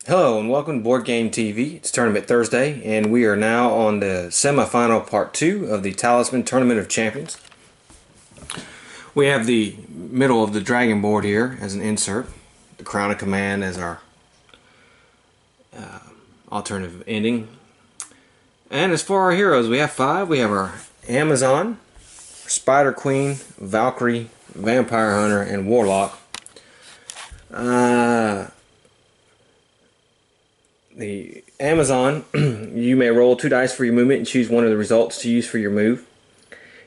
Hello and welcome to Board Game TV. It's Tournament Thursday, and we are now on the semifinal part 2 of the Talisman Tournament of Champions. We have the middle of the dragon board here as an insert, the Crown of Command as our alternative ending. And as for our heroes, we have 5. We have our Amazon, Spider Queen, Valkyrie, Vampire Hunter, and Warlock. The Amazon, you may roll 2 dice for your movement and choose one of the results to use for your move.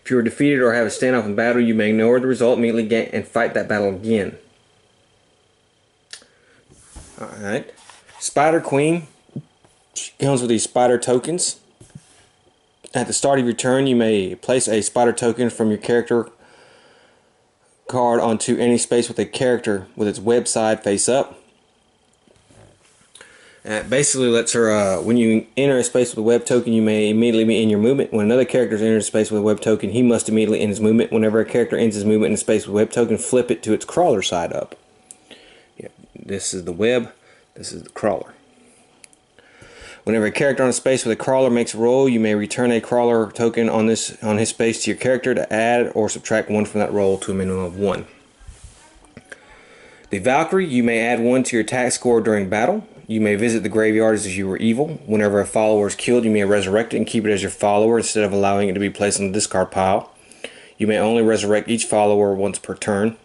If you are defeated or have a standoff in battle, you may ignore the result immediately and fight that battle again. Alright. Spider Queen comes with these spider tokens. At the start of your turn, you may place a spider token from your character card onto any space with a character with its web side face up. Basically lets her, when you enter a space with a web token, you may immediately be in your movement. When another character enters a space with a web token, he must immediately end his movement. Whenever a character ends his movement in a space with a web token, flip it to its crawler side up. Yeah, this is the web, this is the crawler. Whenever a character on a space with a crawler makes a roll, you may return a crawler token on his space to your character to add or subtract 1 from that roll to a minimum of 1. The Valkyrie, you may add 1 to your attack score during battle. You may visit the graveyard as if you were evil. Whenever a follower is killed, you may resurrect it and keep it as your follower instead of allowing it to be placed on the discard pile. You may only resurrect each follower once per turn.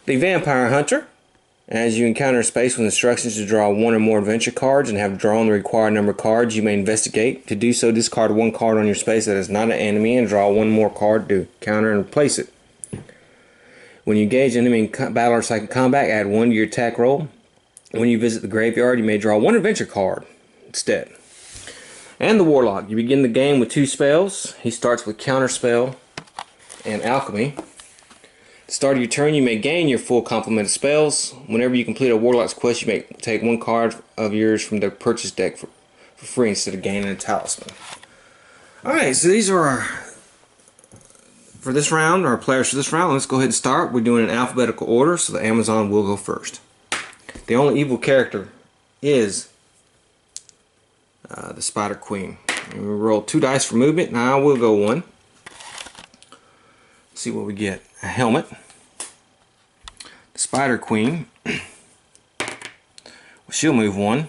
The Vampire Hunter, as you encounter a space with instructions to draw 1 or more adventure cards and have drawn the required number of cards, you may investigate. To do so, discard 1 card on your space that is not an enemy and draw 1 more card to counter and replace it. When you engage an enemy in battle or psychic combat, add 1 to your attack roll. When you visit the graveyard, you may draw 1 adventure card instead. And the Warlock. You begin the game with 2 spells. He starts with Counter Spell and Alchemy. At the start of your turn, you may gain your full complement of spells. Whenever you complete a Warlock's quest, you may take 1 card of yours from the purchase deck for free instead of gaining a talisman. Alright, so these are for this round, our players for this round. Let's go ahead and start. We're doing it in alphabetical order, so the Amazon will go first. The only evil character is the Spider Queen. And we roll 2 dice for movement. Now we'll go 1. See what we get. A helmet. The Spider Queen. She'll move 1.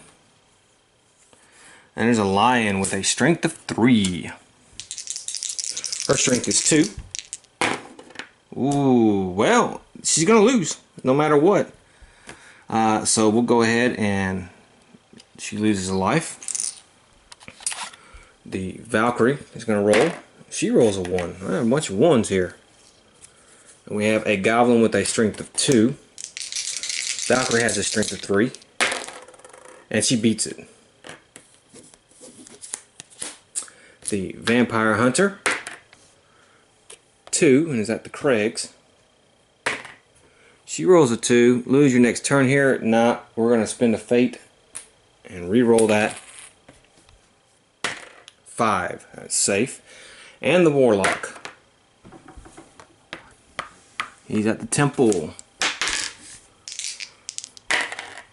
And there's a lion with a strength of 3. Her strength is 2. Ooh, well, she's gonna lose no matter what. So we'll go ahead and she loses a life. The Valkyrie is going to roll. She rolls a 1. I have a bunch of 1s here. And we have a Goblin with a strength of 2. Valkyrie has a strength of 3. And she beats it. The Vampire Hunter. 2, and is at the Craig's. She rolls a 2. Lose your next turn here. Nah, we're going to spend a fate and re-roll that. 5. That's safe. And the Warlock. He's at the Temple.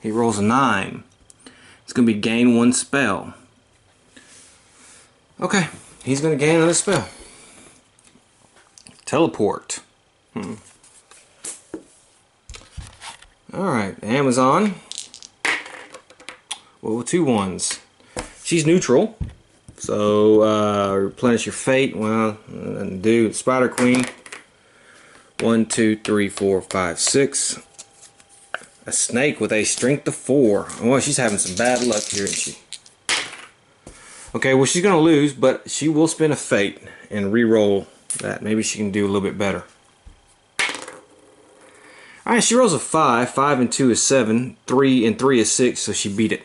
He rolls a 9. It's going to be gain 1 spell. Okay, he's going to gain another spell. Teleport. Alright, Amazon. Well, 2 1s. She's neutral. So, replenish your fate. Well, do Spider Queen. 1, 2, 3, 4, 5, 6. A snake with a strength of 4. Oh, she's having some bad luck here, isn't she? Okay, well, she's going to lose, but she will spend a fate and re-roll that. Maybe she can do a little bit better. Alright, she rolls a 5. 5 and 2 is 7. 3 and 3 is 6, so she beat it.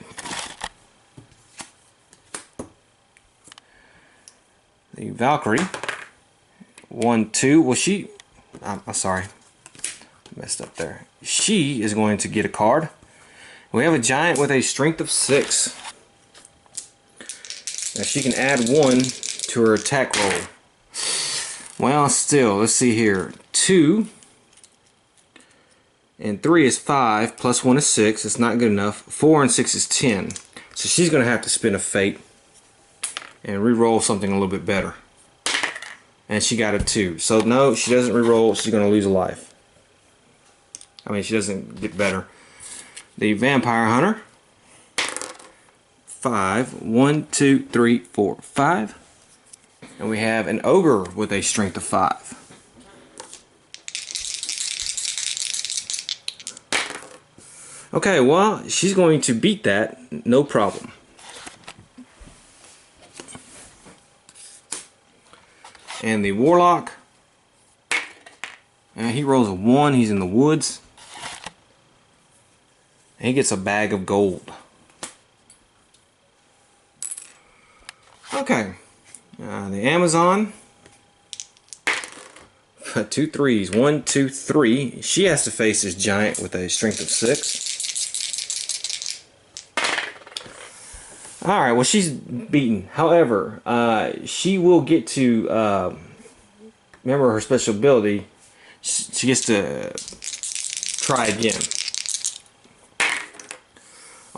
The Valkyrie. 1, 2. Well, I'm sorry. Messed up there. She is going to get a card. We have a giant with a strength of 6. Now she can add 1 to her attack roll. Well, still, let's see here. 2 And 3 is 5, plus 1 is 6. It's not good enough. 4 and 6 is 10. So she's going to have to spin a fate and re-roll something a little bit better. And she got a 2. So no, she doesn't re-roll. She's going to lose a life. I mean, she doesn't get better. The Vampire Hunter. 5. 1, 2, 3, 4, 5. And we have an Ogre with a strength of 5. Okay, well, she's going to beat that, no problem. And the Warlock, he rolls a 1, he's in the woods. And he gets a bag of gold. Okay, the Amazon, 2 3s, 1, 2, 3. She has to face this giant with a strength of 6. Alright, well, she's beaten. However, she will get to, remember her special ability, she gets to try again.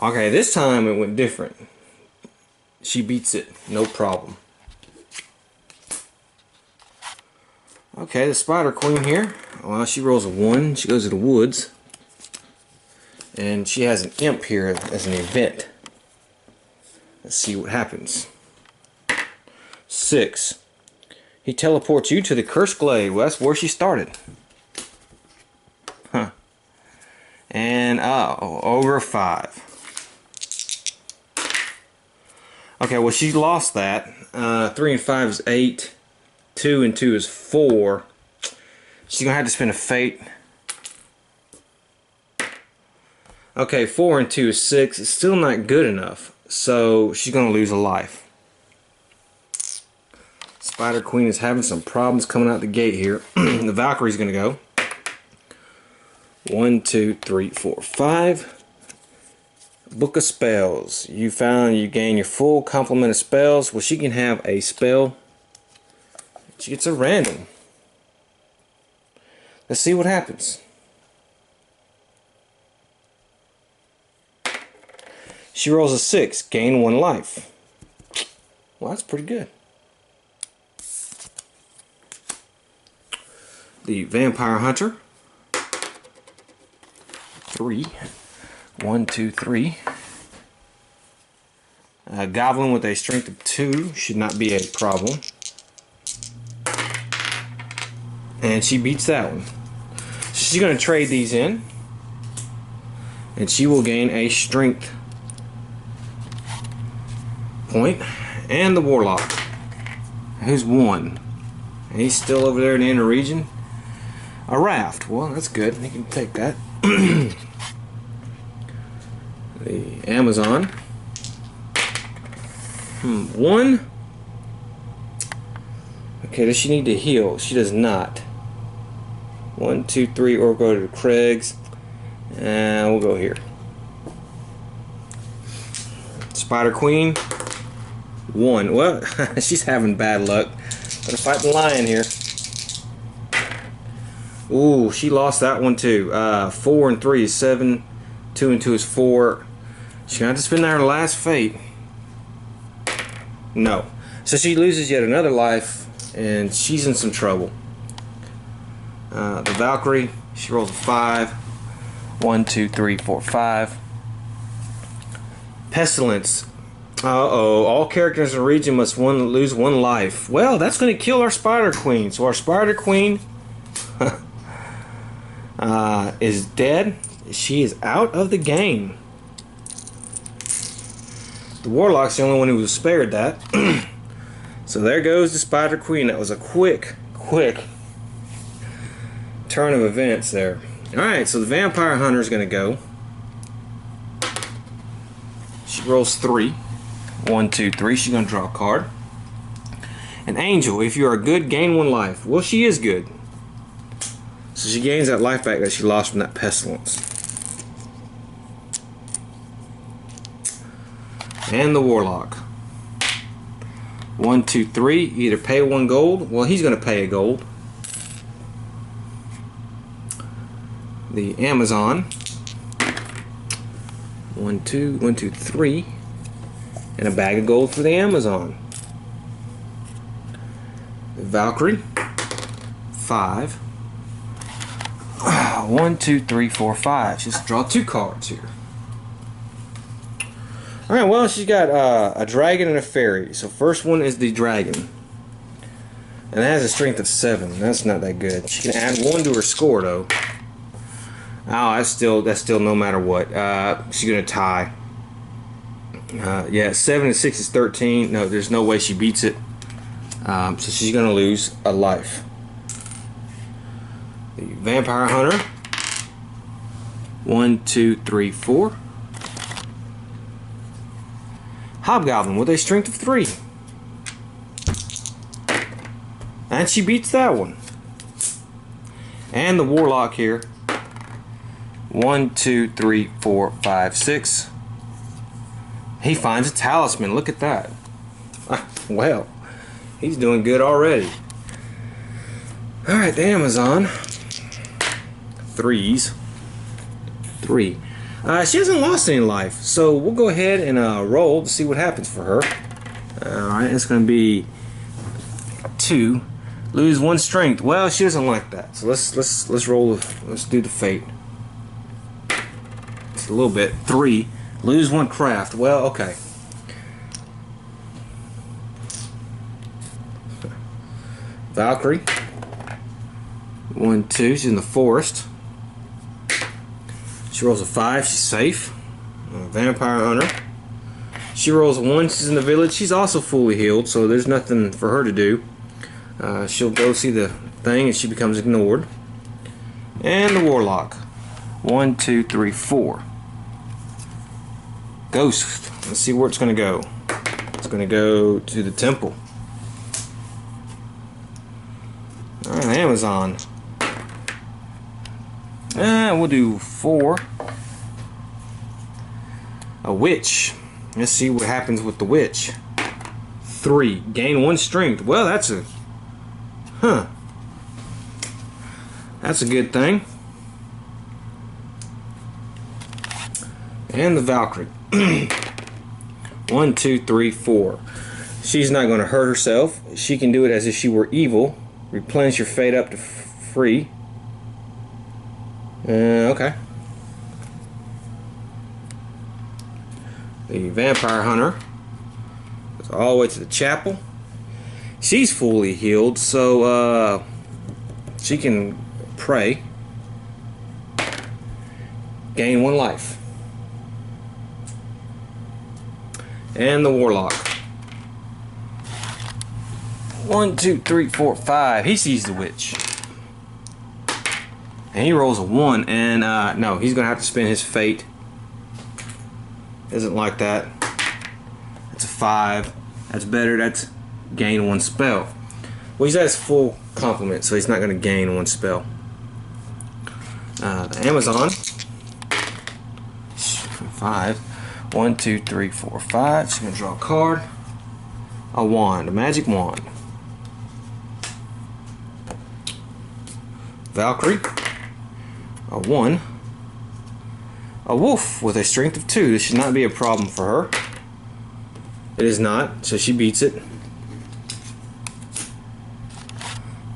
Okay, this time it went different. She beats it, no problem. Okay, the Spider Queen here, well, she rolls a 1, she goes to the woods. And she has an imp here as an event. Let's see what happens. 6. He teleports you to the Cursed Glade. Well, that's where she started. Huh. And, over 5. Okay, well, she lost that. 3 and 5 is 8. 2 and 2 is 4. She's going to have to spend a fate. Okay, 4 and 2 is 6. It's still not good enough. So she's going to lose a life. Spider Queen is having some problems coming out the gate here. The Valkyrie's going to go. 1, 2, 3, 4, 5. Book of Spells. You found you gain your full complement of spells. Well, she can have a spell. She gets a random. Let's see what happens. She rolls a 6, gain 1 life. Well, that's pretty good. The Vampire Hunter. 3. 1, 2, 3. A Goblin with a strength of 2 should not be a problem. And she beats that one. So she's going to trade these in. And she will gain a strength point. And the Warlock, who's 1. And he's still over there in the inner region. A Raft. Well, that's good. He can take that. The Amazon. 1. Okay, does she need to heal? She does not. 1, 2, 3, or go to Craig's. And we'll go here. Spider Queen. 1. Well, she's having bad luck. Gonna fight the lion here. Ooh, she lost that one too. 4 and 3 is 7. 2 and 2 is 4. She's gonna have to spend her last fate. No. So she loses yet another life, and she's in some trouble. The Valkyrie, she rolls a 5. 1, 2, 3, 4, 5. Pestilence. Uh-oh, all characters in the region must lose 1 life. Well, that's going to kill our Spider Queen. So our Spider Queen is dead. She is out of the game. The Warlock's the only one who was spared that. So there goes the Spider Queen. That was a quick turn of events there. Alright, so the Vampire Hunter is going to go. She rolls 3. 1, 2, 3. She's going to draw a card. An Angel. If you are good, gain 1 life. Well, she is good. So she gains that life back that she lost from that pestilence. And the Warlock. 1, 2, 3. Either pay 1 gold. Well, he's going to pay a gold. The Amazon. 1, 2, 1, 2, 3. And a bag of gold for the Amazon. The Valkyrie. 5. 1, 2, 3, 4, 5. Just draw 2 cards here. Alright, well, she's got a dragon and a fairy. So first one is the dragon. And it has a strength of 7. That's not that good. She can add 1 to her score, though. Oh, that's still no matter what. She's gonna tie. Yeah, 7 and 6 is 13. No, there's no way she beats it. So she's gonna lose a life. The Vampire Hunter. 1, 2, 3, 4. Hobgoblin with a strength of 3. And she beats that one. And the Warlock here. 1, 2, 3, 4, 5, 6. He finds a talisman. Look at that. Well, he's doing good already. Alright, the Amazon. 3s. 3. She hasn't lost any life, so we'll go ahead and roll to see what happens for her. Alright, it's going to be 2. Lose 1 strength. Well, she doesn't like that, so let's roll. Let's do the fate. It's a little bit. 3. Lose 1 craft. Well, okay. Valkyrie. 1, 2. She's in the forest. She rolls a 5. She's safe. Vampire Hunter. She rolls a 1. She's in the village. She's also fully healed, so there's nothing for her to do. She'll go see the thing, and she becomes ignored. And the Warlock. 1, 2, 3, 4. Ghost. Let's see where it's going to go. It's going to go to the temple. Alright, Amazon. We'll do 4. A witch. Let's see what happens with the witch. 3. Gain 1 strength. Well, that's a... That's a good thing. And the Valkyrie. 1, 2, 3, 4. She's not going to hurt herself. She can do it as if she were evil. Replenish your fate up to free. Okay. The Vampire Hunter goes all the way to the chapel. She's fully healed, so she can pray. Gain 1 life. And the Warlock. 1, 2, 3, 4, 5. He sees the witch. And he rolls a 1. And no, he's going to have to spend his fate. Doesn't like that. That's a 5. That's better. That's gain 1 spell. Well, he's at his full complement, so he's not going to gain 1 spell. The Amazon. 5. 1, 2, 3, 4, 5. She's going to draw a card. A wand. A magic wand. Valkyrie. A 1. A wolf with a strength of 2. This should not be a problem for her. It is not, so she beats it.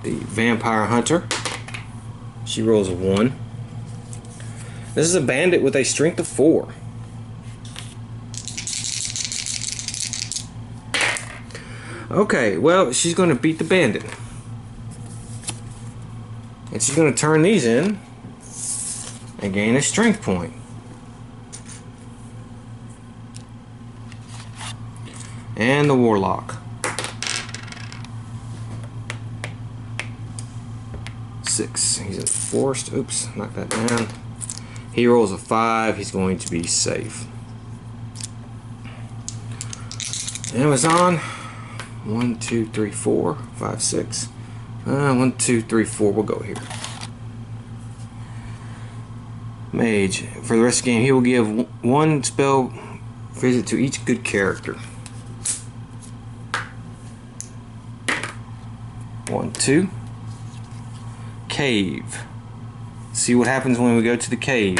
The Vampire Hunter. She rolls a 1. This is a bandit with a strength of 4. Okay, well, she's going to beat the bandit. And she's going to turn these in and gain a strength point. And the Warlock. 6. He's in the forest. Oops, knock that down. He rolls a 5. He's going to be safe. Amazon. 1, 2, 3, 4, 5, 6. 1, 2, 3, 4. We'll go here. Mage. For the rest of the game, he will give 1 spell visit to each good character. 1, 2. Cave. see what happens when we go to the cave.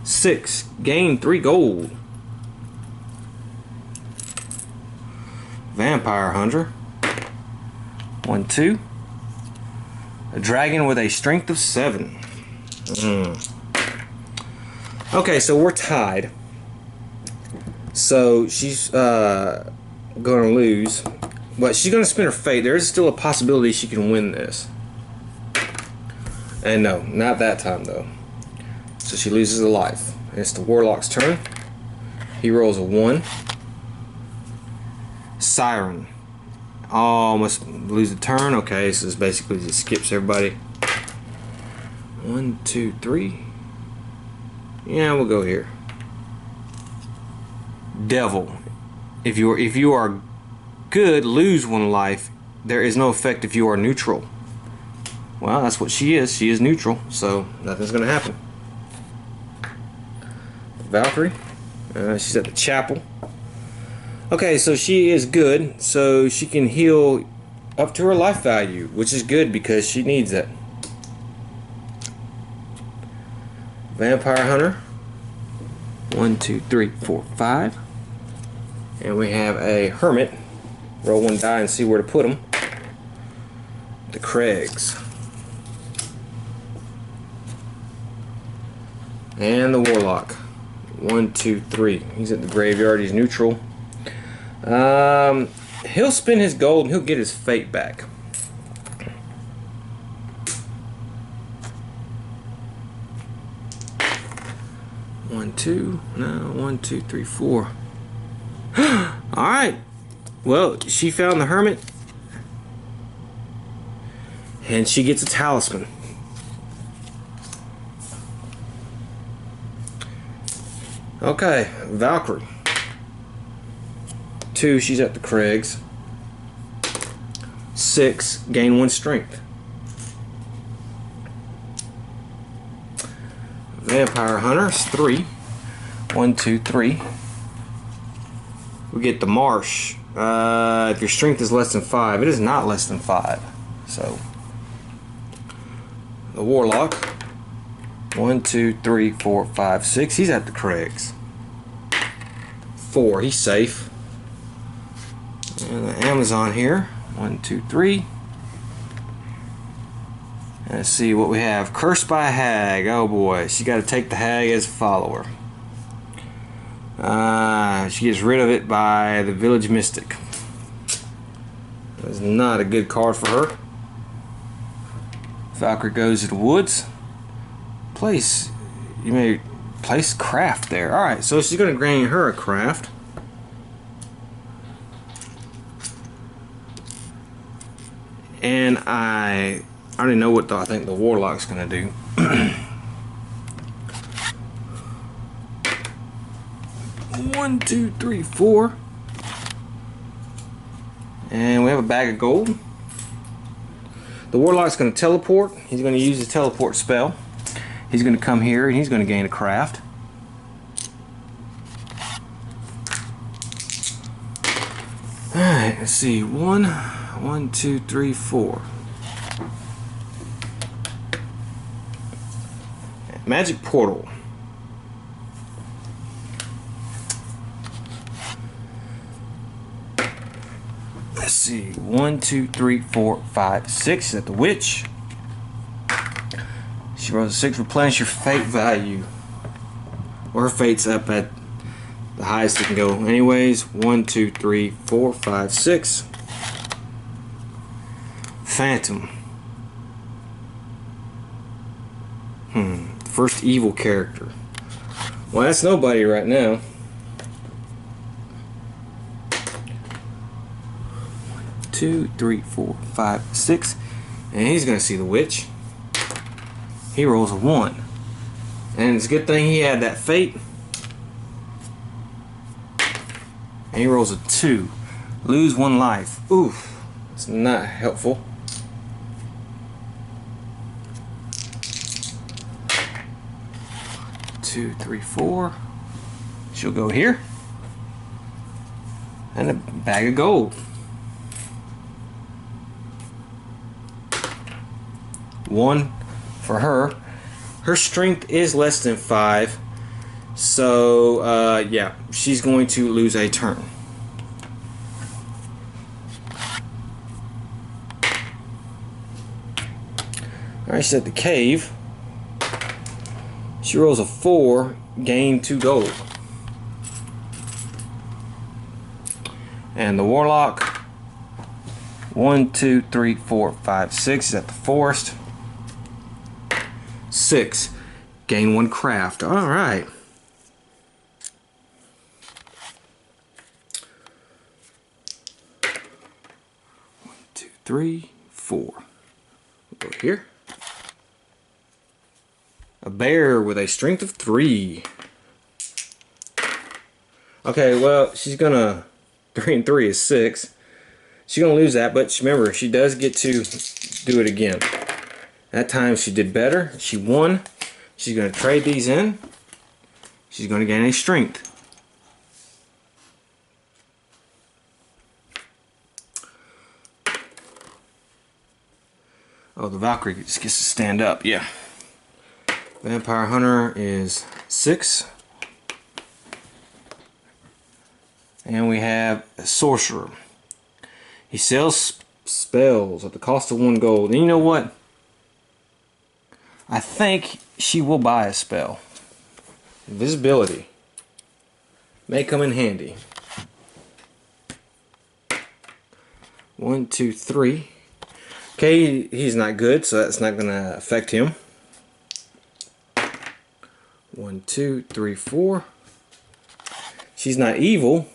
6, gain 3 gold. Vampire Hunter. 1, 2. A dragon with a strength of 7. Okay, so we're tied. So she's gonna lose, but she's gonna spin her fate. There is still a possibility she can win this. And no, not that time though. So she loses a life. And it's the Warlock's turn. He rolls a 1. Siren. Oh, must lose a turn. Okay, so this basically just skips everybody. 1, 2, 3. Yeah, we'll go here. Devil. If you are good, lose 1 life. There is no effect if you are neutral. Well, that's what she is. She is neutral, so nothing's gonna happen. Valkyrie. She's at the chapel. Okay, so she is good, so she can heal up to her life value, which is good because she needs it. Vampire Hunter. 1, 2, 3, 4, 5. And we have a Hermit. Roll 1 die and see where to put them. The Craigs. And the Warlock. 1, 2, 3. He's at the graveyard. He's neutral. He'll spend his gold and he'll get his fate back. One, 2, no, 1, 2, 3, 4. Alright. Well, she found the Hermit. And she gets a talisman. Okay, Valkyrie. 2, she's at the Craigs. 6, gain 1 strength. Vampire Hunter, 3. 1, 2, 3. We get the Marsh. If your strength is less than 5, it is not less than 5. So, the Warlock. 1, 2, 3, 4, 5, 6. He's at the Craigs. 4, he's safe. And the Amazon here. 1, 2, 3. Let's see what we have. Cursed by a Hag. Oh boy, she got to take the Hag as a follower. She gets rid of it by the Village Mystic. That's not a good card for her. Valkyrie goes to the woods. You may place craft there. Alright, so she's going to grant her a craft. And I already know what I think the Warlock's going to do. 1, 2, 3, 4. And we have a bag of gold. The Warlock's going to teleport. He's going to use his teleport spell. He's going to come here and he's going to gain a craft. Alright, let's see. 1, 2, 3, 4. Magic Portal. Let's see. 1, 2, 3, 4, 5, 6. At the Witch. She rolls a 6. Replenish your fate value. Or her fate's up at the highest it can go. Anyways, 1, 2, 3, 4, 5, 6. Phantom. First evil character. Well, that's nobody right now. 1, 2, 3, 4, 5, 6. And he's going to see the Witch. He rolls a 1. And it's a good thing he had that fate. And he rolls a 2. Lose 1 life. Oof. It's not helpful. 2, 3, 4. She'll go here. And a bag of gold. 1 for her. Her strength is less than 5. So, yeah, she's going to lose a turn. Alright, she's at the cave. She rolls a 4, gain 2 gold. And the warlock, 1, 2, 3, 4, 5, 6 is at the forest. 6, gain 1 craft. Alright. 1, 2, 3, 4. We'll go here. A bear with a strength of 3. Okay, well, she's gonna... 3 and 3 is 6. She's gonna lose that, but remember, she does get to do it again. That time she did better. She won. She's gonna trade these in. She's gonna gain a strength. Oh, the Valkyrie just gets to stand up, yeah. Vampire Hunter is 6. And we have a Sorcerer. He sells spells at the cost of 1 gold. And you know what? I think she will buy a spell. Invisibility may come in handy. 1, 2, 3. Okay, he's not good, so that's not going to affect him. 1, 2, 3, 4. She's not evil.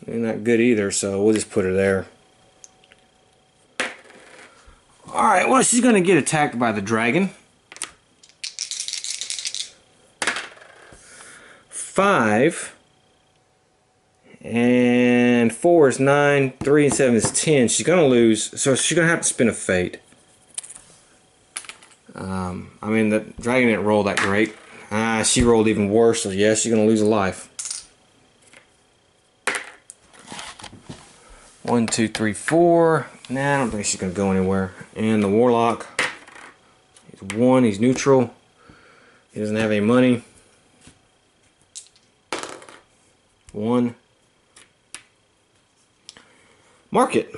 And not good either, so we'll just put her there. Alright, well, she's going to get attacked by the dragon. 5. And 4 is 9. 3 and 7 is 10. She's going to lose, so she's going to have to spin a fate. I mean, the dragon didn't roll that great. She rolled even worse, so yeah, she's going to lose a life. 1, 2, 3, 4. Nah, I don't think she's going to go anywhere. And the warlock, he's 1, he's neutral. He doesn't have any money. 1. Market.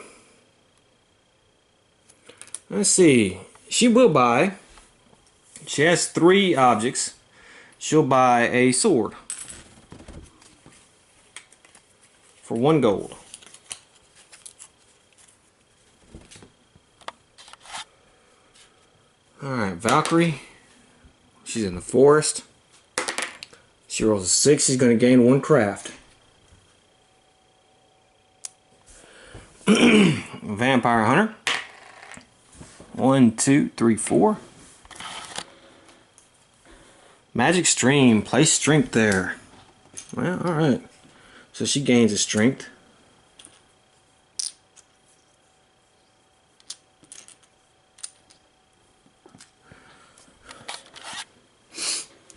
Let's see. She will buy. She has 3 objects. She'll buy a sword for 1 gold. Alright, Valkyrie. She's in the forest. She rolls a 6. She's going to gain 1 craft. Vampire Hunter. 1, 2, 3, 4. Magic Stream. Place strength there. Well, alright. So she gains a strength.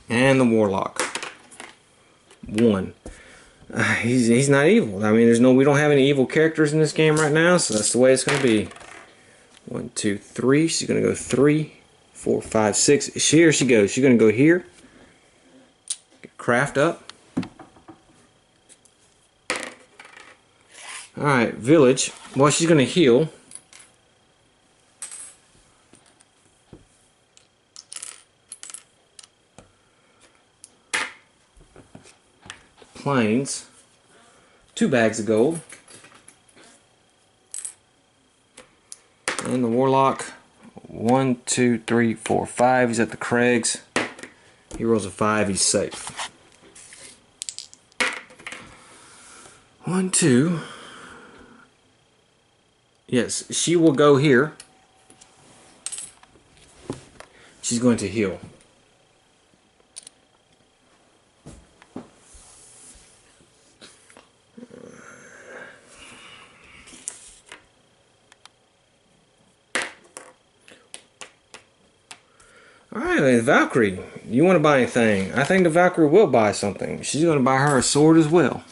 And the warlock, 1. He's not evil. I mean, we don't have any evil characters in this game right now, so that's the way it's going to be. 1, 2, 3. She's going to go 3, 4, 5, 6. Here she goes. She's going to go here. Craft up. All right, village. Well, she's going to heal. Plains, 2 bags of gold, and the warlock, 1, 2, 3, 4, 5. He's at the Craigs. He rolls a 5. He's safe. 1, 2. Yes, she will go here. She's going to heal. Alright, Valkyrie, you want to buy anything? I think the Valkyrie will buy something. She's going to buy her a sword as well.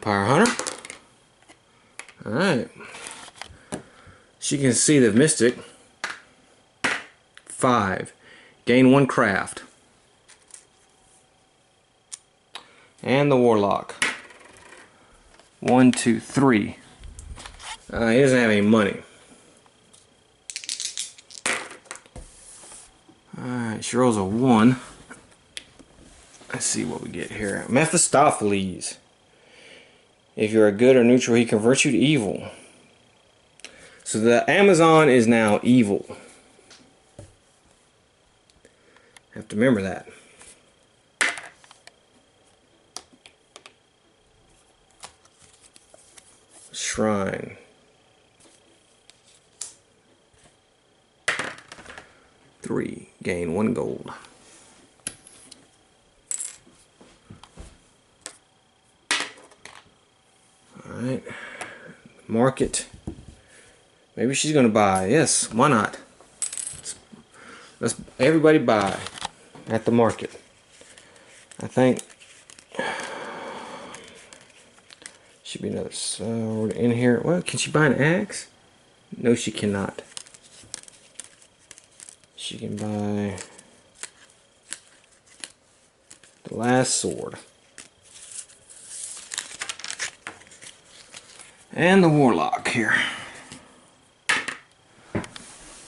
Vampire Hunter. Alright. She can see the Mystic. 5. Gain 1 craft. And the Warlock. 1, 2, 3. He doesn't have any money. Alright, she rolls a 1. Let's see what we get here. Mephistopheles. If you're a good or neutral, he converts you to evil. So the Amazon is now evil. Have to remember that. Shrine. 3. Gain 1 gold. Alright. Market. Maybe she's going to buy. Yes, why not? Let's everybody buy at the market. I think should be another sword in here. Well, can she buy an axe? No, she cannot. She can buy the last sword. And the Warlock here.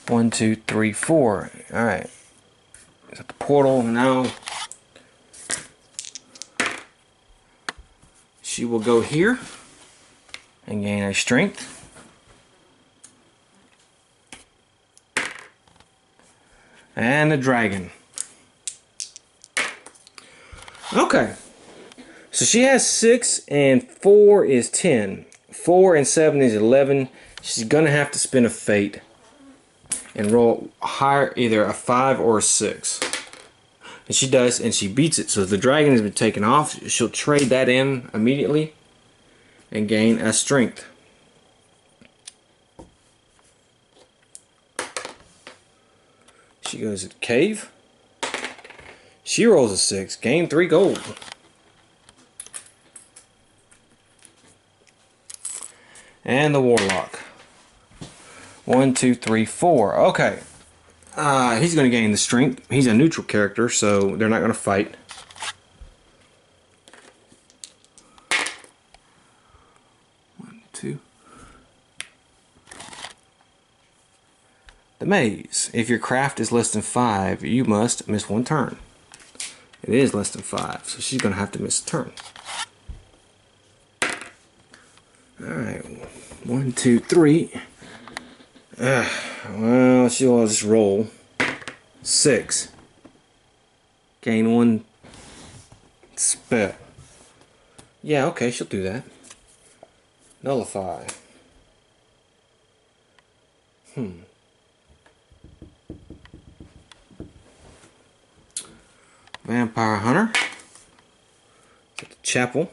1, 2, 3, 4. Alright. Is that the portal? No. She will go here and gain a strength. And the dragon. Okay. So she has 6 and 4 is 10. 4 and 7 is 11. She's gonna have to spend a fate and roll higher, either a 5 or a 6. And she does, and she beats it. So if the dragon has been taken off, she'll trade that in immediately and gain a strength. She goes to the cave. She rolls a 6, gain 3 gold. And the Warlock. 1, 2, 3, 4. Okay. He's going to gain the strength. He's a neutral character, so they're not going to fight. One, two. The maze. If your craft is less than 5, you must miss 1 turn. It is less than 5, so she's going to have to miss a turn. Alright. 1, 2, 3. Well, she'll just roll 6. Gain 1 spell. Yeah, okay, she'll do that. Nullify. Vampire Hunter. At the chapel.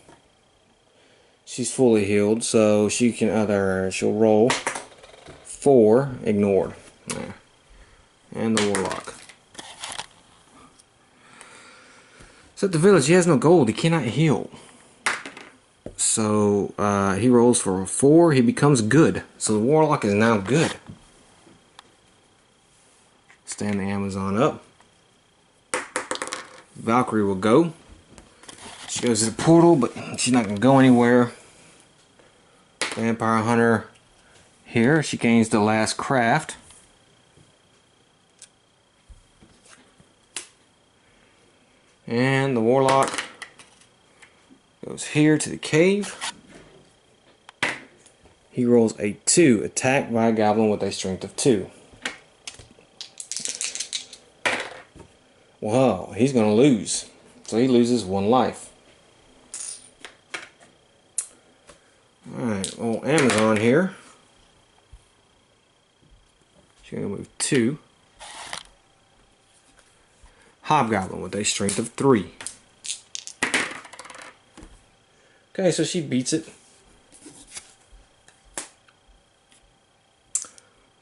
She's fully healed, so she can she'll roll 4, ignored. There. And the Warlock. So at the village, he has no gold. He cannot heal. So he rolls for a 4. He becomes good. So the Warlock is now good. Stand the Amazon up. Valkyrie will go. She goes to the portal, but she's not going to go anywhere. Vampire Hunter here. She gains the last craft. And the Warlock goes here to the cave. He rolls a 2. Attacked by a goblin with a strength of 2. Wow, he's going to lose. So he loses 1 life. Alright, well, Amazon here. She's going to move 2. Hobgoblin with a strength of 3. Okay, so she beats it.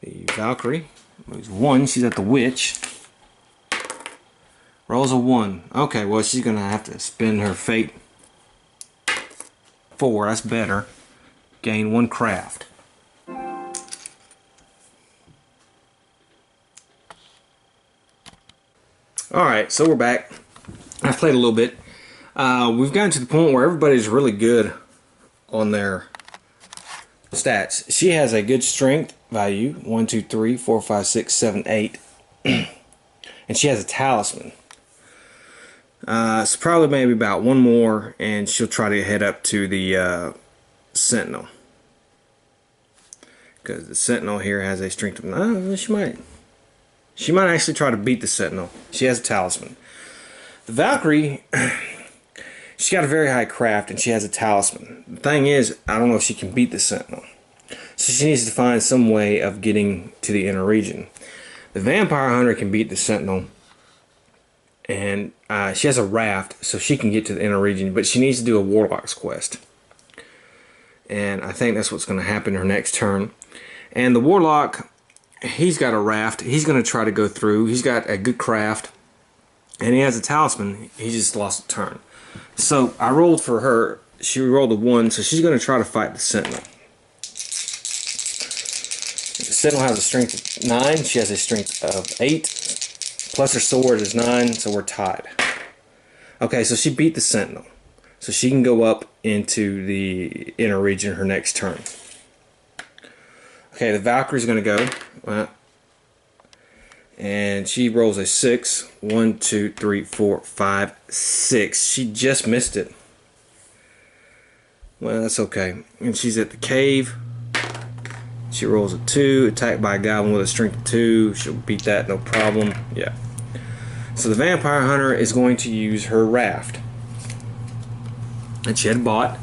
The Valkyrie moves 1. She's at the witch. Rolls a 1. Okay, well, she's going to have to spend her fate. 4. That's better. Gain 1 craft. Alright, so we're back. I've played a little bit. We've gotten to the point where everybody's really good on their stats. She has a good strength value, 1, 2, 3, 4, 5, 6, 7, 8. And she has a talisman. So probably maybe about 1 more, and she'll try to head up to the sentinel. Because the sentinel here has a strength of 9. She might actually try to beat the sentinel. She has a talisman. The Valkyrie, she's got a very high craft, and she has a talisman. The thing is, I don't know if she can beat the sentinel. So she needs to find some way of getting to the inner region. The vampire hunter can beat the sentinel, and she has a raft, so she can get to the inner region, but she needs to do a warlock's quest. And I think that's what's going to happen her next turn. And the warlock, he's got a raft. He's going to try to go through. He's got a good craft, and he has a talisman. He just lost a turn. So I rolled for her. She rolled a 1, so she's going to try to fight the sentinel. The sentinel has a strength of 9. She has a strength of 8. Plus her sword is 9, so we're tied. Okay, so she beat the sentinel. So she can go up into the inner region her next turn. Okay, the Valkyrie's going to go. And she rolls a 6. 1, 2, 3, 4, 5, 6. She just missed it. Well, that's okay. And she's at the cave. She rolls a 2. Attacked by a goblin with a strength of 2. She'll beat that, no problem. Yeah. So the vampire hunter is going to use her raft. And she had bought.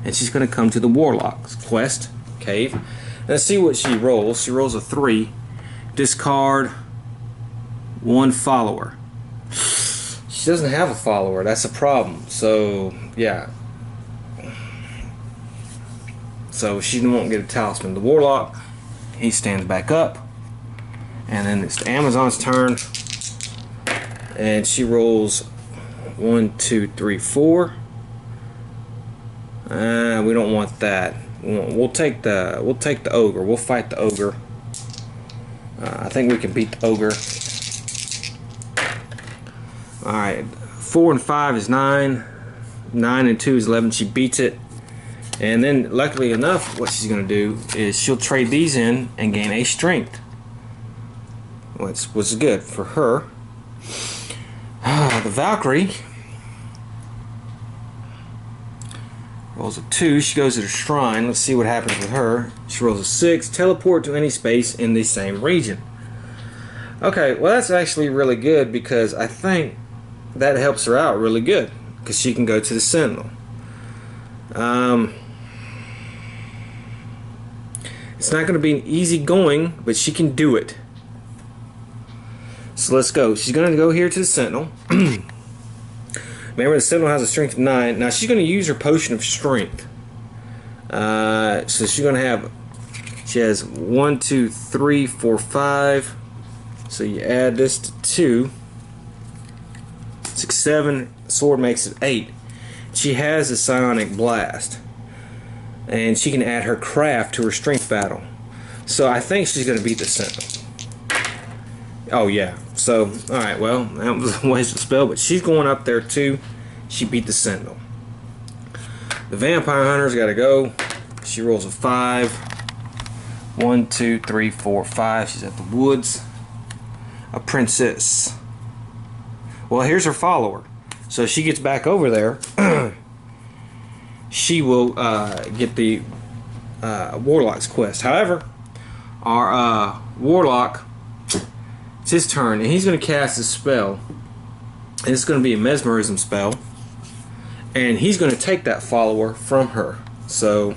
And she's going to come to the warlock's quest cave. Let's see what she rolls. She rolls a 3. Discard 1 follower. She doesn't have a follower. That's a problem. So, yeah. So she won't get a talisman. The warlock, he stands back up. And then it's the Amazon's turn. And she rolls 1, 2, 3, 4. We don't want that. We'll take the ogre. We'll fight the ogre. I think we can beat the ogre. Alright, 4 and 5 is 9. 9 and 2 is 11. She beats it. And then, luckily enough, what she's going to do is she'll trade these in and gain a strength. Which was good for her. The Valkyrie rolls a 2. She goes to the shrine. Let's see what happens with her. She rolls a 6. Teleport to any space in the same region. Okay, well that's actually really good because I think that helps her out really good because she can go to the sentinel. It's not going to be an easy going, but she can do it. So let's go. She's going to go here to the sentinel. Remember, the sentinel has a strength of 9. Now she's going to use her potion of strength. So she's going to have. She has 1, 2, 3, 4, 5. So you add this to 2. 6, 7. Sword makes it 8. She has a psionic blast, and she can add her craft to her strength battle. So I think she's going to beat the sentinel. Oh yeah. So alright, well, that was a waste of spell, but she's going up there too. She beat the sentinel. The vampire hunter's got to go. She rolls a 5. 1, 2, 3, 4, 5. She's at the woods. A princess. Well, here's her follower. So she gets back over there. She will get the warlock's quest. However, our warlock, it's his turn, and he's going to cast a spell. And it's going to be a mesmerism spell. And he's going to take that follower from her. So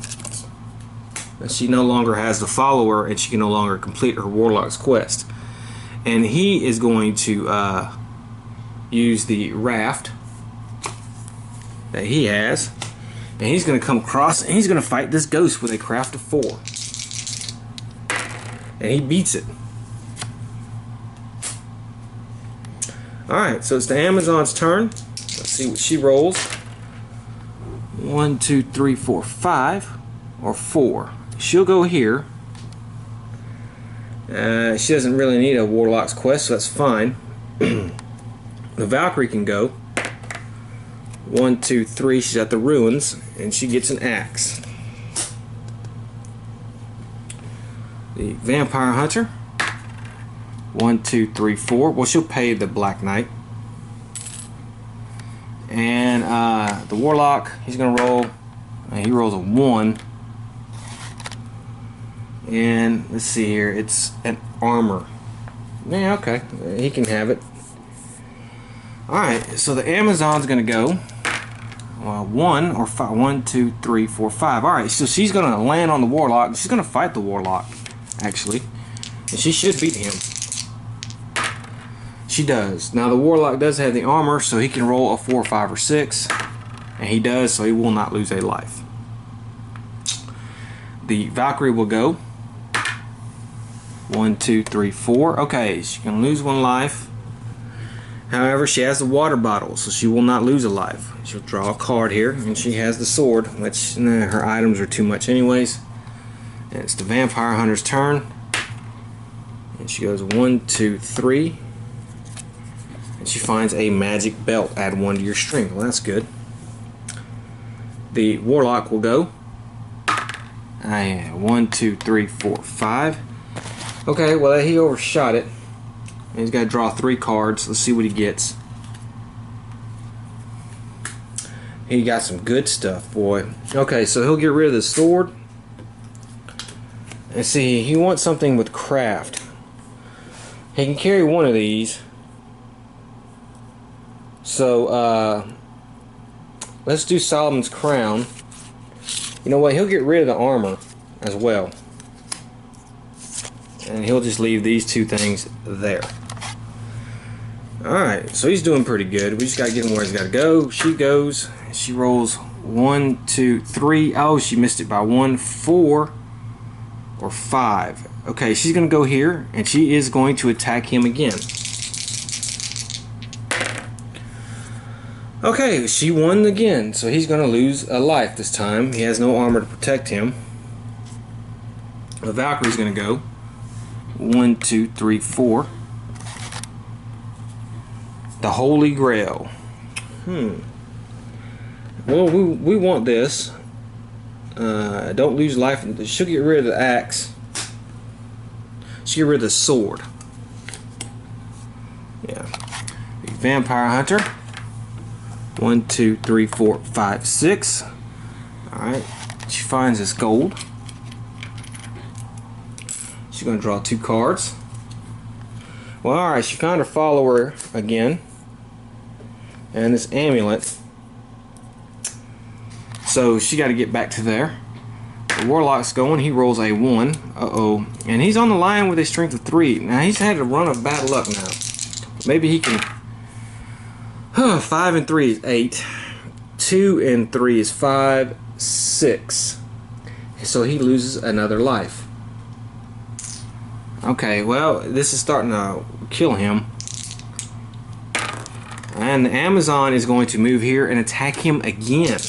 she no longer has the follower, and she can no longer complete her warlock's quest. And he is going to use the raft that he has. And he's going to come across, and he's going to fight this ghost with a craft of 4. And he beats it. Alright, so it's the Amazon's turn. Let's see what she rolls. 1, 2, 3, 4, 5, or 4. She'll go here. She doesn't really need a Warlock's Quest, so that's fine. The Valkyrie can go. 1, 2, 3, she's at the ruins, and she gets an axe. The Vampire Hunter. 1, 2, 3, 4. Well, she'll pay the Black Knight. And the Warlock, he's going to roll. He rolls a 1. And let's see here, it's an armor. Yeah, okay, he can have it. Alright, so the Amazon's going to go 1 or 5. 1, 2, 3, 4, 5. Alright, so she's going to land on the Warlock. She's going to fight the Warlock, actually. And she should beat him. She does. Now the Warlock does have the armor, so he can roll a 4, 5, or 6. And he does, so he will not lose a life. The Valkyrie will go. 1, 2, 3, 4. Okay, she can lose 1 life. However, she has the water bottle, so she will not lose a life. She'll draw a card here, and she has the sword, which her items are too much anyways. And it's the Vampire Hunter's turn. And she goes 1, 2, 3. And she finds a magic belt. Add 1 to your string. Well, that's good. The Warlock will go. 1, 2, 3, 4, 5. Okay, well, he overshot it. And he's got to draw 3 cards. Let's see what he gets. He got some good stuff, boy. Okay, so he'll get rid of the sword. And see, he wants something with craft. He can carry 1 of these. So, let's do Solomon's Crown. You know what? He'll get rid of the armor as well. And he'll just leave these 2 things there. Alright, so he's doing pretty good. We just got to get him where he's got to go. She goes. She rolls 1, 2, 3. Oh, she missed it by 1, 4, or 5. Okay, she's going to go here, and she is going to attack him again. Okay, she won again, so he's going to lose a life this time. He has no armor to protect him. The Valkyrie's going to go. 1, 2, 3, 4. The Holy Grail. Well, we want this. Don't lose life. She'll get rid of the axe. She'll get rid of the sword. Yeah. The Vampire Hunter. 1, 2, 3, 4, 5, 6. Alright. She finds this gold. She's going to draw 2 cards. Well, alright, she found her follower again. And this amulet. So she got to get back to there. The Warlock's going. He rolls a 1. Uh-oh. And he's on the line with a strength of 3. Now, he's had a run of bad luck now. Maybe he can... 5 and 3 is 8. 2 and 3 is 5. 6. So he loses another life. Okay, well, this is starting to kill him. And the Amazon is going to move here and attack him again.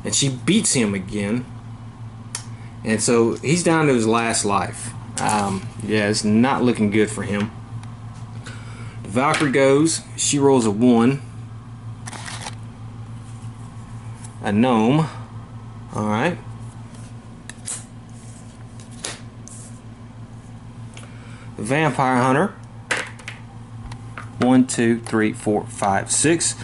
And she beats him again. And so he's down to his last life. Yeah, it's not looking good for him. The Valkyrie goes. She rolls a 1. A gnome. Alright. The Vampire Hunter. 1, 2, 3, 4, 5, 6.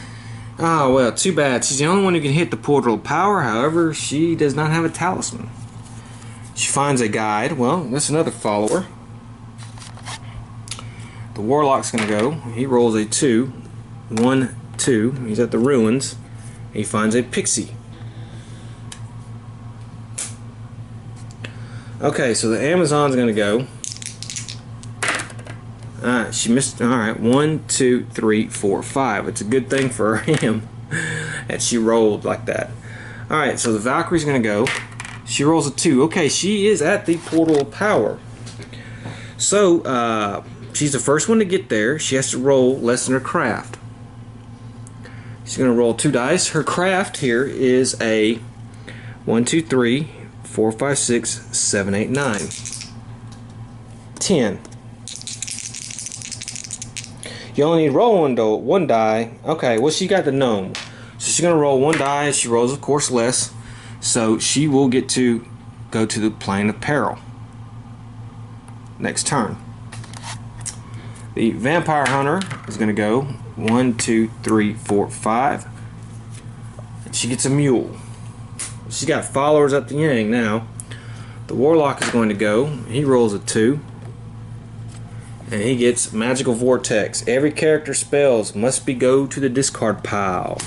Oh, well, too bad. She's the only one who can hit the portal of power. However, she does not have a talisman. She finds a guide. Well, that's another follower. The Warlock's going to go. He rolls a 2. 1, 2. He's at the ruins. He finds a pixie. Okay, so the Amazon's going to go. She missed. Alright, 1, 2, 3, 4, 5. It's a good thing for him that she rolled like that. Alright, so the Valkyrie's going to go. She rolls a 2. Okay, she is at the portal of power. So, she's the first one to get there. She has to roll less than her craft. She's going to roll 2 dice. Her craft here is a 1, 2, 3, 4, 5, 6, 7, 8, 9. 10. You only need to roll one die. Okay, well, she got the gnome. So she's going to roll 1 die. She rolls, of course, less. So she will get to go to the plane of peril next turn. The vampire hunter is going to go 1, 2, 3, 4, 5. And she gets a mule. She's got followers up the yang now. The warlock is going to go. He rolls a 2. And he gets magical vortex. Every character spells must go to the discard pile.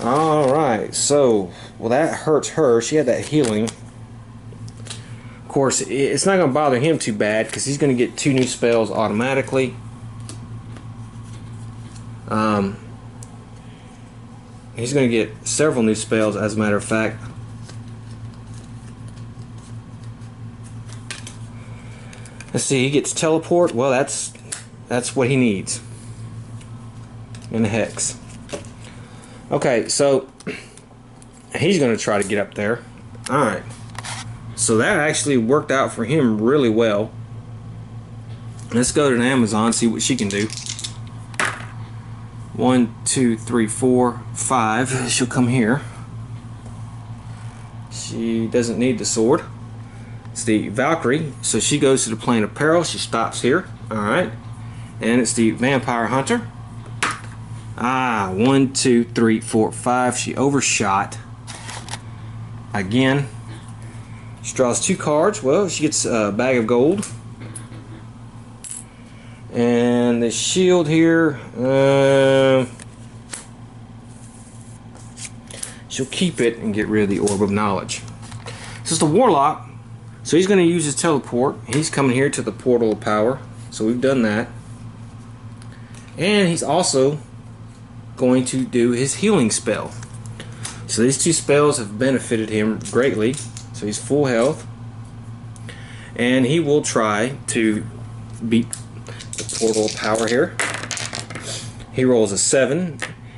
Alright, so, well, that hurts her. She had that healing. Of course, it's not going to bother him too bad because he's going to get 2 new spells automatically. He's going to get several new spells, as a matter of fact. Let's see, he gets teleport. Well, that's what he needs. And a hex. Okay, so he's going to try to get up there. Alright. So that actually worked out for him really well. Let's go to the Amazon, see what she can do. 1, 2, 3, 4, 5. She'll come here. She doesn't need the sword. It's the Valkyrie, so she goes to the plane of peril. She stops here. Alright. And it's the vampire hunter. 1, 2, 3, 4, 5. She overshot. Again. She draws 2 cards. Well, she gets a bag of gold. And the shield here, she'll keep it and get rid of the orb of knowledge. This is the warlock, so he's going to use his teleport. He's coming here to the portal of power, so we've done that. And he's also going to do his healing spell. So these 2 spells have benefited him greatly. So he's full health, and he will try to beat the portal of power here. He rolls a 7,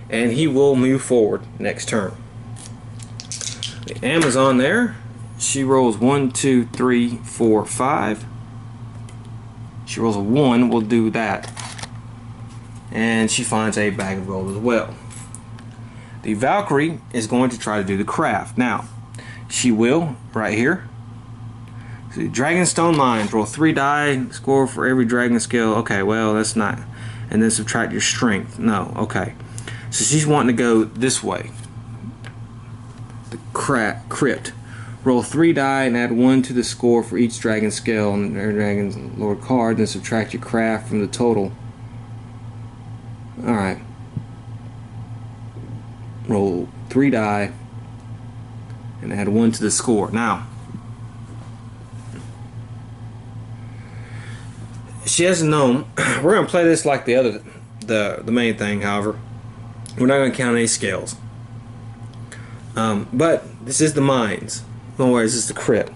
and he will move forward next turn. The Amazon there, she rolls 1, 2, 3, 4, 5. She rolls a 1, we'll do that. And she finds a bag of gold as well. The Valkyrie is going to try to do the craft. Now, she will, right here. See, Dragonstone Mines, roll 3 die, score for every dragon skill. Okay, well, that's not. And then subtract your strength. No, okay. So she's wanting to go this way. The crypt. Roll 3 die and add 1 to the score for each dragon skill on the dragon's lord card, then subtract your craft from the total. Alright. Roll 3 die and add 1 to the score. Now, she has a gnome. We're going to play this like the main thing, however. We're not going to count any scales. But this is the mines. Don't worry, this is the crypt.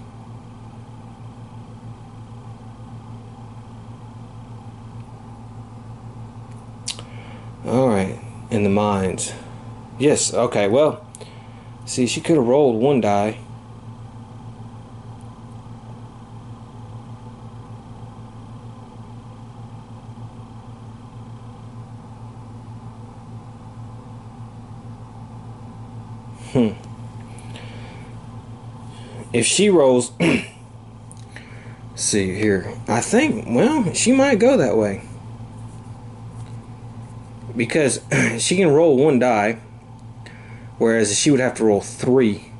Alright, in the mines. Yes, okay, well, see, she could have rolled 1 die. If she rolls, see here, I think, well, she might go that way. Because she can roll 1 die, whereas she would have to roll 3.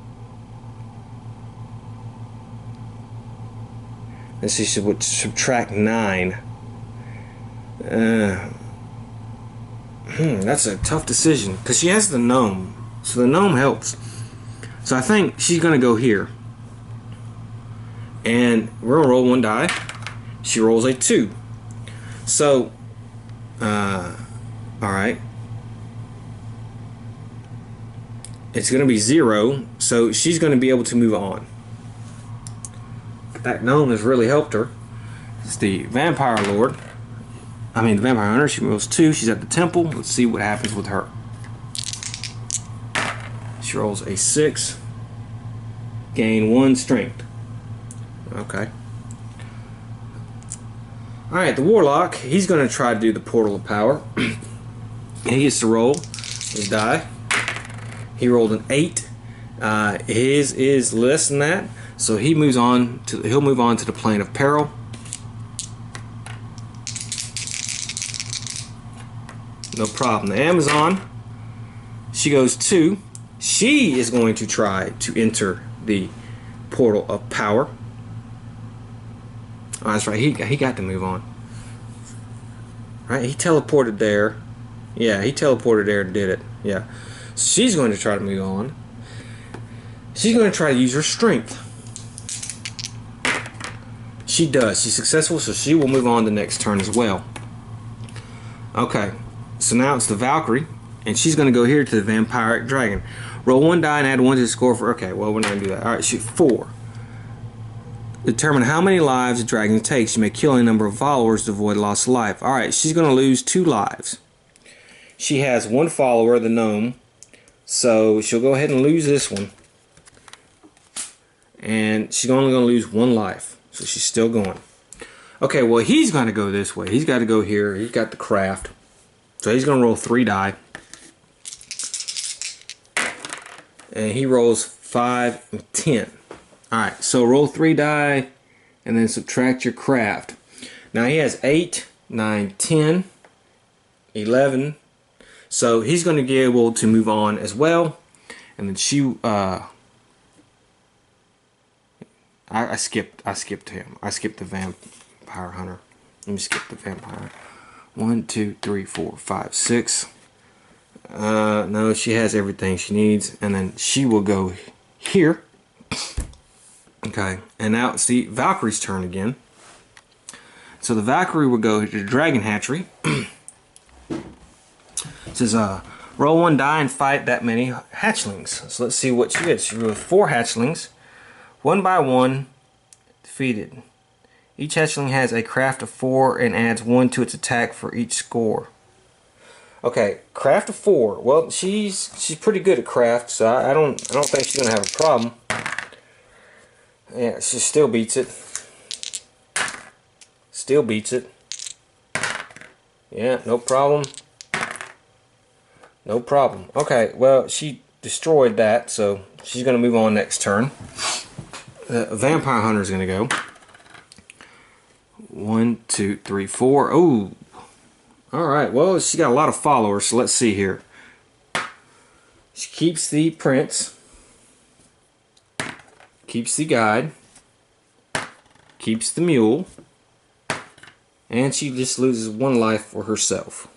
And she would subtract 9. That's a tough decision, because she has the gnome. So the gnome helps. So I think she's going to go here. And we're going to roll 1 die. She rolls a 2. So, alright. It's going to be 0. So she's going to be able to move on. That gnome has really helped her. It's the vampire lord. The vampire hunter. She rolls 2. She's at the temple. Let's see what happens with her. She rolls a 6. Gain 1 strength. Okay. Alright, the Warlock, he's going to try to do the Portal of Power. He gets to roll his die. He rolled an 8. His is less than that, so he'll move on to the Plane of Peril. No problem. The Amazon, she goes 2. She is going to try to enter the Portal of Power. Oh, that's right. He got to move on. Right? He teleported there. Yeah, he teleported there and did it. Yeah. She's going to try to move on. She's going to try to use her strength. She does. She's successful, so she will move on the next turn as well. Okay. So now it's the Valkyrie, and she's going to go here to the Vampiric Dragon. Roll 1 die and add 1 to the score for... Okay, well, we're not going to do that. Alright, shoot 4. Determine how many lives the dragon takes. You may kill a number of followers to avoid loss of life. Alright, she's going to lose 2 lives. She has 1 follower, the gnome, so she'll go ahead and lose this one. And she's only going to lose 1 life, so she's still going. Okay, well, he's going to go this way. He's got to go here. He's got the craft. So he's going to roll 3 die. And he rolls 5 and 10. Alright, so roll 3 die and then subtract your craft. Now he has 8, 9, 10, 11. So he's going to be able to move on as well. And then she... I skipped him. I skipped the Vampire Hunter. Let me skip the Vampire. 1, 2, 3, 4, 5, 6. No, she has everything she needs, and then she will go here. Okay, and now it's the Valkyrie's turn again. So the Valkyrie will go to the Dragon Hatchery. It says, roll 1 die and fight that many hatchlings. So let's see what she gets. She rolls 4 hatchlings. 1 by 1, defeated. Each hatchling has a craft of 4 and adds 1 to its attack for each score. Okay, craft of 4. Well, she's pretty good at craft, so I don't think she's gonna have a problem. Yeah, she still beats it. Still beats it. Yeah, no problem. No problem. Okay, well, she destroyed that, so she's gonna move on next turn. The Vampire Hunter is gonna go. 1, 2, 3, 4. Oh, all right. Well, she got a lot of followers, so let's see here. She keeps the prince, keeps the guide, keeps the mule, and she just loses 1 life for herself.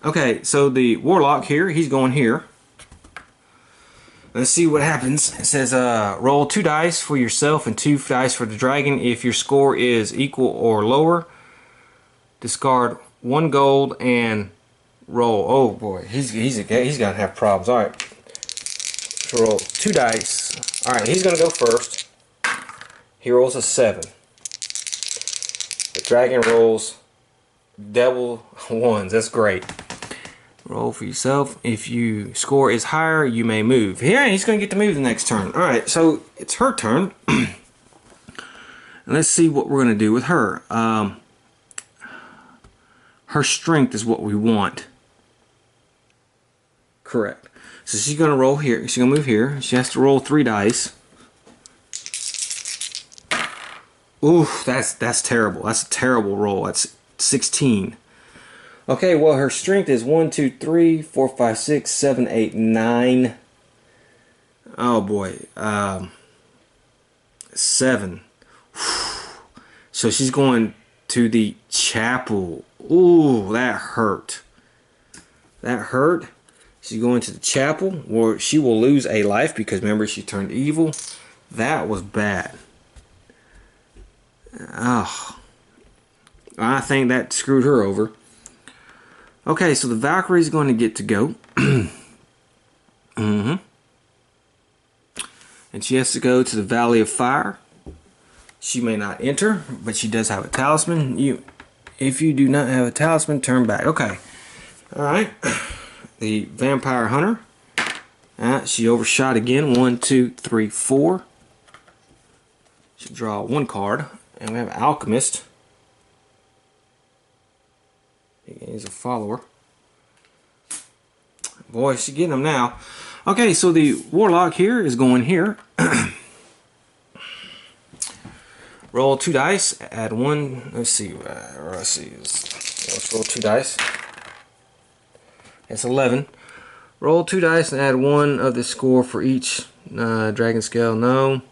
Okay, so the Warlock here, he's going here. Let's see what happens. It says roll 2 dice for yourself and 2 dice for the dragon. If your score is equal or lower, discard 1 gold and roll. Oh boy, he's gonna have problems. All right, so roll 2 dice. All right, he's gonna go first. He rolls a 7. The dragon rolls double 1s. That's great. Roll for yourself. If your score is higher, you may move. Yeah, he's going to get to move the next turn. Alright, so it's her turn. And let's see what we're going to do with her. Her strength is what we want. Correct. So she's going to roll here. She's going to move here. She has to roll 3 dice. Ooh, that's terrible. That's a terrible roll. That's 16. Okay, well, her strength is 1, 2, 3, 4, 5, 6, 7, 8, 9. Oh boy, 7. So she's going to the chapel. Ooh, that hurt. That hurt. She's going to the chapel where she will lose a life because remember she turned evil. That was bad. Oh, I think that screwed her over. Okay, so the Valkyrie is going to get to go. And she has to go to the Valley of Fire. She may not enter, but she does have a talisman. If you do not have a talisman, turn back. Okay. Alright. the Vampire Hunter. She overshot again. 1, 2, 3, 4. Should draw 1 card. And we have Alchemist. He's a follower. Boy, she's getting them now. Okay, so the Warlock here is going here. Roll 2 dice. Add 1. Let's see. Let's roll 2 dice. It's 11. Roll 2 dice and add 1 of the score for each dragon scale. No.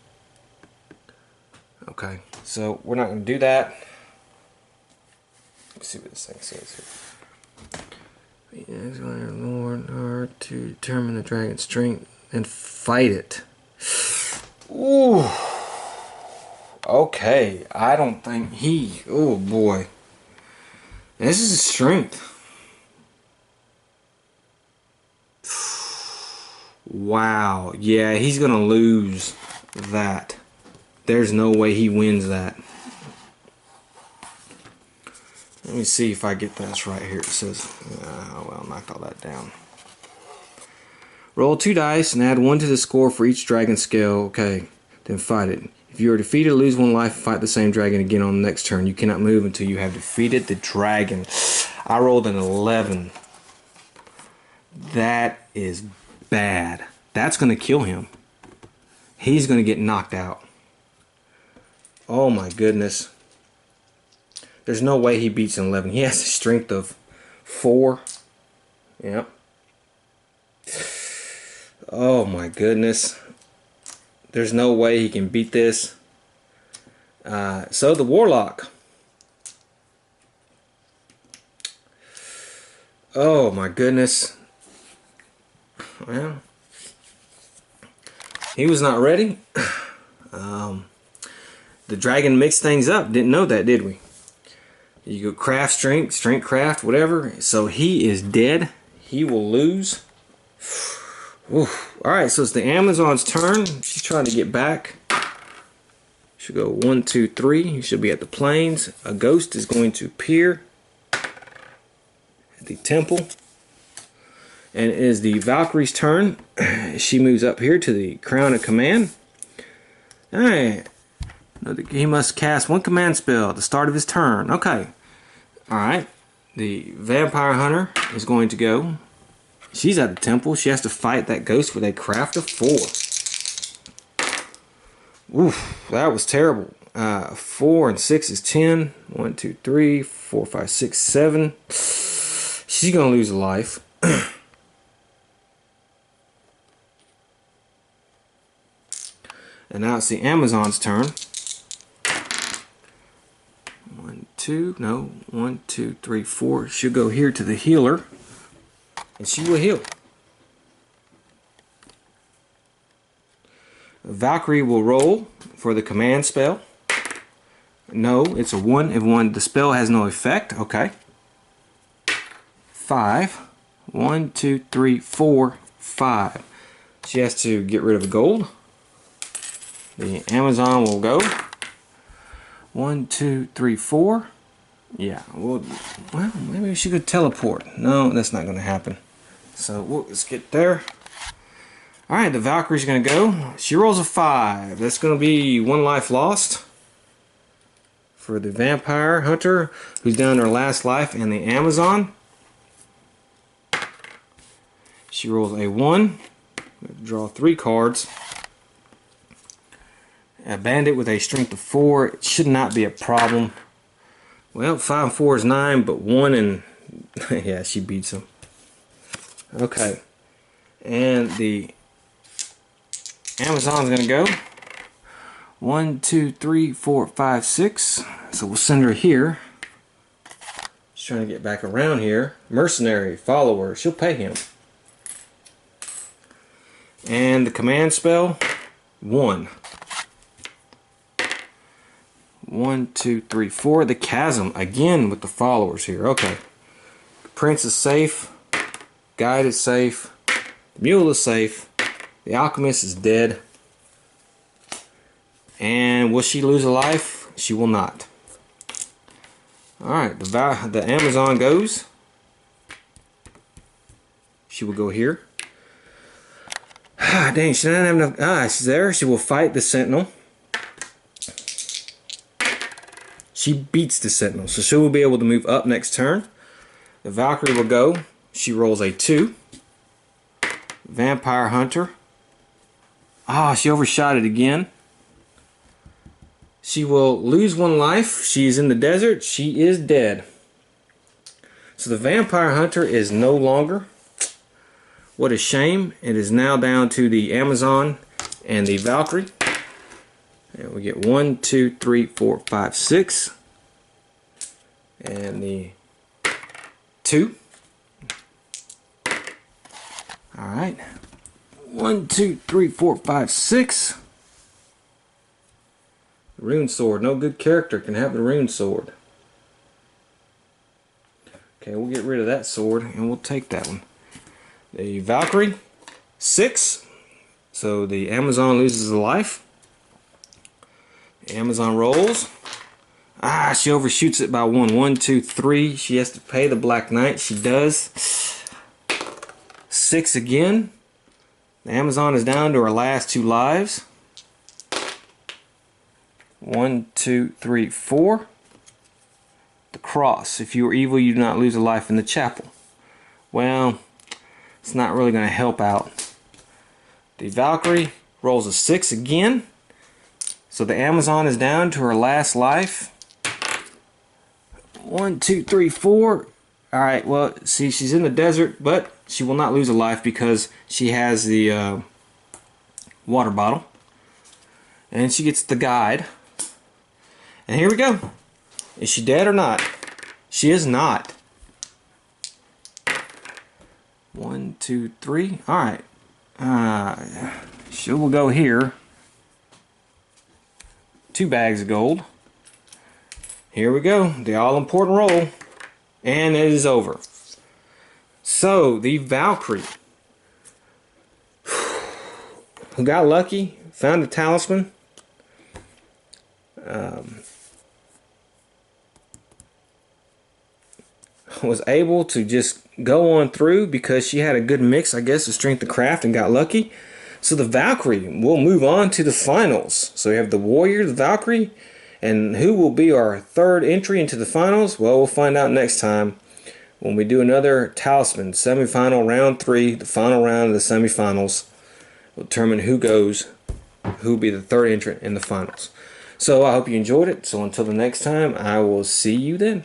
Okay, so we're not going to do that. Let's see what this thing says here. Lord, or to determine the dragon's strength and fight it. Ooh. Okay, I don't think he. Oh boy. This is his strength. Wow. Yeah, he's gonna lose that. There's no way he wins that. Let me see if I get this right here. It says, well, knock all that down. Roll 2 dice and add 1 to the score for each dragon scale. Okay, then fight it. If you are defeated, lose 1 life, fight the same dragon again on the next turn. You cannot move until you have defeated the dragon. I rolled an 11. That is bad. That's going to kill him. He's going to get knocked out. Oh my goodness. There's no way he beats an 11. He has a strength of 4. Yep. Oh my goodness. There's no way he can beat this. So the Warlock. Oh my goodness. Well, he was not ready. The dragon mixed things up. Didn't know that, did we? You go craft, strength, craft, whatever. So he is dead. He will lose. Alright, so it's the Amazon's turn. She's trying to get back. She'll go 1, 2, 3. She'll be at the plains. A ghost is going to appear at the temple. And it is the Valkyrie's turn. She moves up here to the Crown of Command. Alright. He must cast 1 command spell at the start of his turn. Okay. Alright. The Vampire Hunter is going to go. She's at the temple. She has to fight that ghost with a craft of 4. Oof, that was terrible. 4 and 6 is 10. 1, 2, 3, 4, 5, 6, 7. She's going to lose a life. And now it's the Amazon's turn. 1, 2, no, 1, 2, 3, 4. She'll go here to the healer, and she will heal. Valkyrie will roll for the command spell. No, it's a 1. If 1, the spell has no effect. Okay. 5. 1, 2, 3, 4, 5. She has to get rid of the gold. The Amazon will go. 1, 2, 3, 4. Yeah, well, maybe she could teleport. No, that's not going to happen. So let's get there. Alright, the Valkyrie's going to go. She rolls a 5. That's going to be 1 life lost for the Vampire Hunter, who's down her last life, and the Amazon. She rolls a 1. Draw 3 cards. A bandit with a strength of 4. It should not be a problem. Well, 5 and 4 is 9, but 1 and... yeah, she beats him. Okay. And the Amazon's going to go. 1, 2, 3, 4, 5, 6. So we'll send her here. She's trying to get back around here. Mercenary, follower. She'll pay him. And the command spell, 1. 1, 2, 3, 4. The chasm again with the followers here. Okay. Prince is safe. Guide is safe. The mule is safe. The alchemist is dead. And will she lose a life? She will not. Alright, the Amazon goes. She will go here. Ah, dang, she doesn't have enough. Ah, she's there. She will fight the Sentinel. She beats the Sentinel, so she will be able to move up next turn. The Valkyrie will go. She rolls a 2. Vampire Hunter. Ah, she overshot it again. She will lose 1 life. She's in the desert. She is dead. So the Vampire Hunter is no longer. What a shame. It is now down to the Amazon and the Valkyrie. And we get 1, 2, 3, 4, 5, 6. And the 2. Alright. 1, 2, 3, 4, 5, 6. Rune Sword. No good character can have the Rune Sword. Okay, we'll get rid of that sword and we'll take that one. The Valkyrie, 6. So the Amazon loses a life. The Amazon rolls. Ah, she overshoots it by 1. 1, 2, 3. She has to pay the Black Knight. She does. 6 again. The Amazon is down to her last 2 lives. 1, 2, 3, 4. The cross. If you are evil, you do not lose a life in the chapel. Well, it's not really going to help out. The Valkyrie rolls a 6 again. So the Amazon is down to her last life. 1, 2, 3, 4. Alright, well, see, she's in the desert, but she will not lose a life because she has the water bottle. And she gets the guide. And here we go. Is she dead or not? She is not. 1, 2, 3. Alright. She will go here. 2 bags of gold. Here we go. The all-important roll. And it is over. So, the Valkyrie, who got lucky, found a talisman. Was able to just go on through because she had a good mix, I guess, of strength and craft and got lucky. So the Valkyrie will move on to the finals. So we have the Warrior, the Valkyrie, and who will be our 3rd entry into the finals? Well, we'll find out next time when we do another Talisman semifinal round 3, the final round of the semifinals. Will determine who will be the 3rd entrant in the finals. So I hope you enjoyed it. So until the next time, I will see you then.